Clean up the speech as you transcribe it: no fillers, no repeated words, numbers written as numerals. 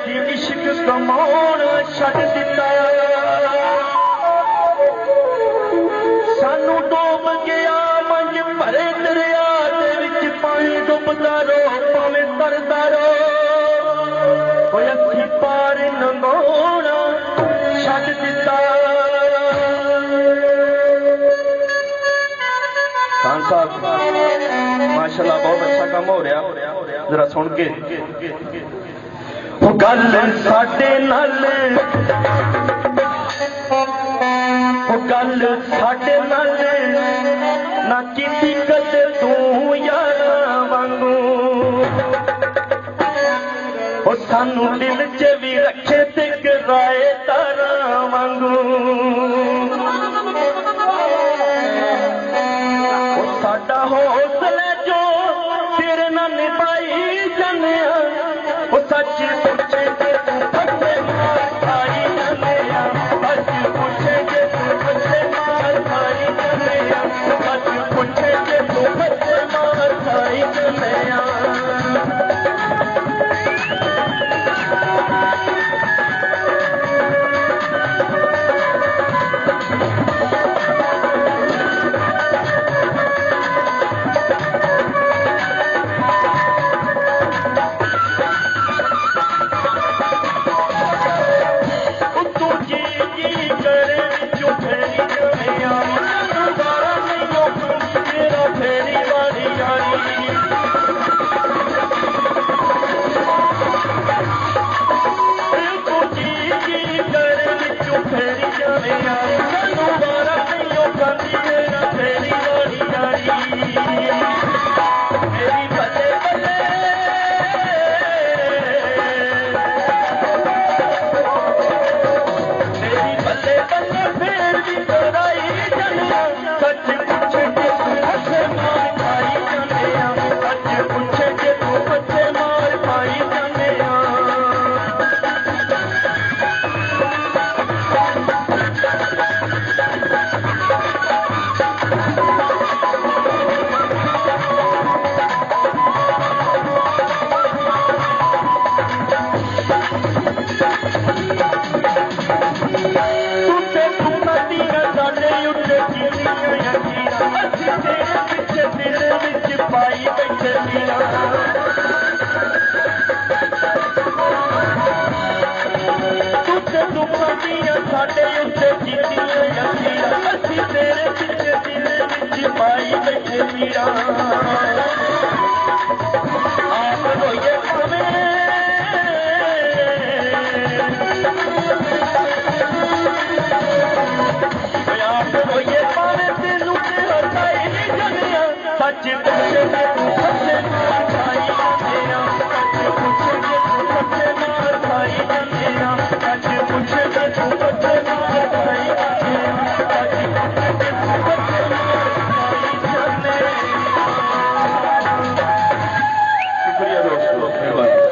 ਅਸੀਂ ਇਸ਼ਕ ਕਮਾਉਣਾ ਛੱਡ ਦਿੱਤਾ। ਸਾਨੂੰ ਡੋਬ ਗਿਆ ਮੰਝ ਭਰੇ ਦਰਿਆ ਦੇ ਵਿੱਚ, ਪਾਣੀ ਡੁੱਬਦਾ ਰੋ ਭਾਵੇਂ ਤਰਦਾ ਰੋ, ਓਏ ਅਸੀਂ ਪਾਰ ਲੰਘਾਉਣਾ ਛੱਡ ਦਿੱਤਾ। ਖਾਨ ਸਾਹਿਬ माशाल्लाह बहुत अच्छा काम हो रहा, जरा सुन के। गल साडे नाल, गल साडे नाल ना कीती कदे तू यारा वांगू, सानू दिल च भी रखे ते कराए तारा वांगू। साडा हौसला जो तेरे नाल निभाई जाने, सच पूछे जे तू फटे मार खाई जाने, सच पूछे जे तू फटे मार खाई जाने, सच पूछे जे तू फटे मार खाई जाने। साडे उत्ते कीतियां असीं तेरे पिछे दिल विच पाई बैठे मीरा।